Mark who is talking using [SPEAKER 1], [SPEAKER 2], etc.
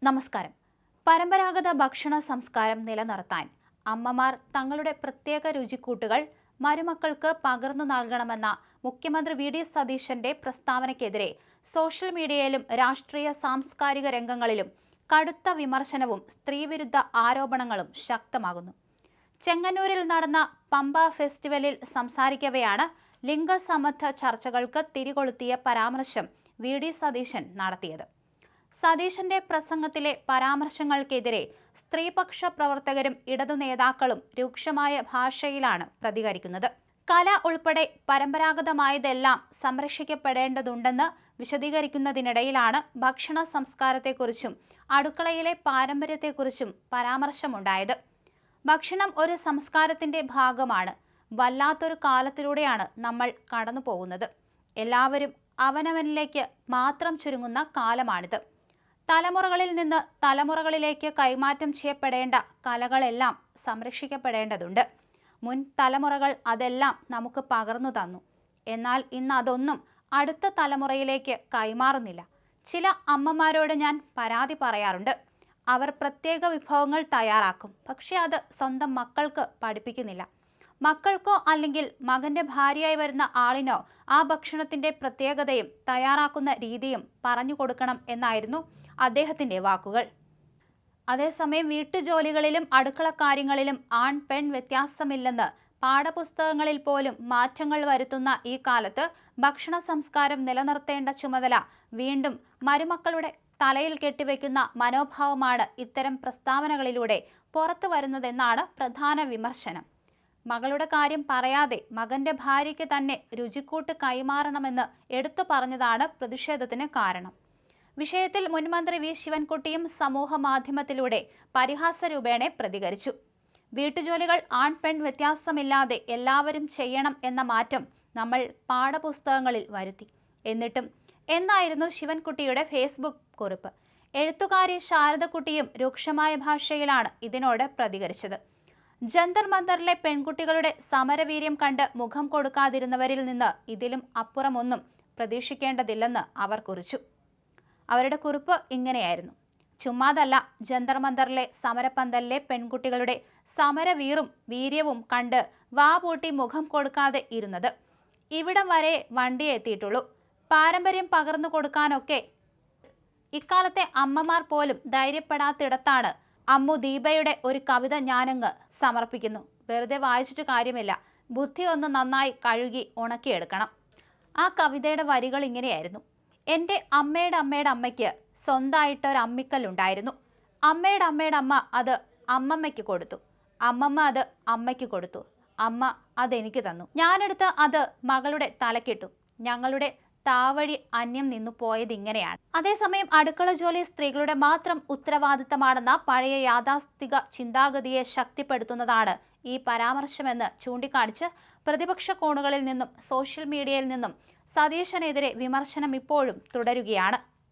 [SPEAKER 1] നമസ്കാരം. പരമ്പരാഗത ഭക്ഷണ സംസ്കാരം നിലനിർത്താൻ അമ്മമാർ തങ്ങളുടെ പ്രത്യേക രുചിക്കൂട്ടുകൾ മരുമക്കൾക്ക് പകർന്നു നൽകണമെന്ന മുഖ്യമന്ത്രി വി.ഡി. സതീശന്റെ പ്രസ്താവനയ്ക്കെതിരെ സോഷ്യൽ മീഡിയയിലും രാഷ്ട്രീയ സാംസ്കാരിക രംഗങ്ങളിലും കടുത്ത വിമർശനവും സ്ത്രീവിരുദ്ധ ആരോപണങ്ങളും ശക്തമാകുന്നു. ചെങ്ങന്നൂരിൽ നടന്ന പമ്പ ഫെസ്റ്റിവലിൽ സംസാരിക്കവെയാണ് ലിംഗസമത്വ ചർച്ചകൾക്ക് തിരികൊളുത്തിയ പരാമർശം വി.ഡി. സതീശൻ നടത്തിയത്. സതീശന്റെ പ്രസംഗത്തിലെ പരാമർശങ്ങൾക്കെതിരെ സ്ത്രീപക്ഷ പ്രവർത്തകരും ഇടതു നേതാക്കളും രൂക്ഷമായ ഭാഷയിലാണ് പ്രതികരിക്കുന്നത്. കല ഉൾപ്പെടെ പരമ്പരാഗതമായതെല്ലാം സംരക്ഷിക്കപ്പെടേണ്ടതുണ്ടെന്ന് വിശദീകരിക്കുന്നതിനിടയിലാണ് ഭക്ഷണ സംസ്കാരത്തെക്കുറിച്ചും അടുക്കളയിലെ പാരമ്പര്യത്തെക്കുറിച്ചും പരാമർശമുണ്ടായത്. ഭക്ഷണം ഒരു സംസ്കാരത്തിന്റെ ഭാഗമാണ്. വല്ലാത്തൊരു കാലത്തിലൂടെയാണ് നമ്മൾ കടന്നു പോകുന്നത്. എല്ലാവരും അവനവനിലേക്ക് മാത്രം ചുരുങ്ങുന്ന കാലമാണിത്. തലമുറകളിൽ നിന്ന് തലമുറകളിലേക്ക് കൈമാറ്റം ചെയ്യപ്പെടേണ്ട കലകളെല്ലാം സംരക്ഷിക്കപ്പെടേണ്ടതുണ്ട്. മുൻ തലമുറകൾ അതെല്ലാം നമുക്ക് പകർന്നു തന്നു. എന്നാൽ ഇന്ന് അതൊന്നും അടുത്ത തലമുറയിലേക്ക് കൈമാറുന്നില്ല. ചില അമ്മമാരോട് ഞാൻ പരാതി പറയാറുണ്ട്. അവർ പ്രത്യേക വിഭവങ്ങൾ തയ്യാറാക്കും, പക്ഷെ അത് സ്വന്തം മക്കൾക്ക് പഠിപ്പിക്കുന്നില്ല. മക്കൾക്കോ അല്ലെങ്കിൽ മകന്റെ ഭാര്യയായി വരുന്ന ആളിനോ ആ ഭക്ഷണത്തിന്റെ പ്രത്യേകതയും തയ്യാറാക്കുന്ന രീതിയും പറഞ്ഞു കൊടുക്കണം എന്നായിരുന്നു അദ്ദേഹത്തിന്റെ വാക്കുകൾ. അതേസമയം വീട്ടുജോലികളിലും അടുക്കളക്കാര്യങ്ങളിലും ആൺ പെൺ വ്യത്യാസമില്ലെന്ന് പാഠപുസ്തകങ്ങളിൽ പോലും മാറ്റങ്ങൾ വരുത്തുന്ന ഈ കാലത്ത് ഭക്ഷണ സംസ്കാരം നിലനിർത്തേണ്ട ചുമതല വീണ്ടും മരുമക്കളുടെ തലയിൽ കെട്ടിവെക്കുന്ന മനോഭാവമാണ് ഇത്തരം പ്രസ്താവനകളിലൂടെ പുറത്തു വരുന്നതെന്നാണ് പ്രധാന വിമർശനം. മകളുടെ കാര്യം പറയാതെ മകന്റെ ഭാര്യയ്ക്ക് തന്നെ രുചിക്കൂട്ട് കൈമാറണമെന്ന് എടുത്തു പറഞ്ഞതാണ് പ്രതിഷേധത്തിന് കാരണം. വിഷയത്തിൽ മുൻമന്ത്രി വി. ശിവൻകുട്ടിയും സമൂഹ മാധ്യമത്തിലൂടെ പരിഹാസരൂപേണ പ്രതികരിച്ചു. വീട്ടുജോലികൾ ആൺ പെൺ വ്യത്യാസമില്ലാതെ എല്ലാവരും ചെയ്യണം എന്ന മാറ്റം നമ്മൾ പാഠപുസ്തകങ്ങളിൽ വരുത്തി. എന്നിട്ടും എന്നായിരുന്നു ശിവൻകുട്ടിയുടെ ഫേസ്ബുക്ക് കുറിപ്പ്. എഴുത്തുകാരി ശാരദക്കുട്ടിയും രൂക്ഷമായ ഭാഷയിലാണ് ഇതിനോട് പ്രതികരിച്ചത്. ജന്തർ മന്ദറിലെ പെൺകുട്ടികളുടെ സമരവീര്യം കണ്ട് മുഖം കൊടുക്കാതിരുന്നവരിൽ നിന്ന് ഇതിലും അപ്പുറമൊന്നും പ്രതീക്ഷിക്കേണ്ടതില്ലെന്ന് അവർ കുറിച്ചു. അവരുടെ കുറിപ്പ് ഇങ്ങനെയായിരുന്നു: ചുമ്മാതല്ല ജന്തർ മന്ദറിലെ സമരപ്പന്തലിലെ പെൺകുട്ടികളുടെ സമരവീറും വീര്യവും കണ്ട് വാ പൂട്ടി മുഖം കൊടുക്കാതെ ഇരുന്നത്. ഇവിടം വരെ വണ്ടി എത്തിയിട്ടുള്ളൂ. പാരമ്പര്യം പകർന്നു കൊടുക്കാനൊക്കെ ഇക്കാലത്തെ അമ്മമാർ പോലും ധൈര്യപ്പെടാത്തിടത്താണ് അമ്മു ദീപയുടെ ഒരു കവിത ഞാനങ്ങ് സമർപ്പിക്കുന്നു. വെറുതെ വായിച്ചിട്ട് കാര്യമില്ല, ബുദ്ധി ഒന്ന് നന്നായി കഴുകി ഉണക്കിയെടുക്കണം. ആ കവിതയുടെ വരികൾ ഇങ്ങനെയായിരുന്നു: എൻ്റെ അമ്മയുടെ അമ്മയുടെ അമ്മയ്ക്ക് സ്വന്തമായിട്ടൊരു അമ്മിക്കല്ലുണ്ടായിരുന്നു. അമ്മയുടെ അമ്മയുടെ അമ്മ അത് അമ്മമ്മയ്ക്ക് കൊടുത്തു. അമ്മമ്മ അത് അമ്മയ്ക്ക് കൊടുത്തു. അമ്മ അതെനിക്ക് തന്നു. ഞാനെടുത്ത് അത് മകളുടെ തലക്കിട്ടു. ഞങ്ങളുടെ താവഴി അന്യം നിന്നു പോയതിങ്ങനെയാണ്. അതേസമയം അടുക്കള ജോലി സ്ത്രീകളുടെ മാത്രം ഉത്തരവാദിത്തമാണെന്ന പഴയ യാഥാസ്ഥിക ചിന്താഗതിയെ ശക്തിപ്പെടുത്തുന്നതാണ് ഈ പരാമർശമെന്ന് ചൂണ്ടിക്കാണിച്ച് പ്രതിപക്ഷ കോണുകളിൽ നിന്നും സോഷ്യൽ മീഡിയയിൽ നിന്നും സതീശനെതിരെ വിമർശനം ഇപ്പോഴും തുടരുകയാണ്.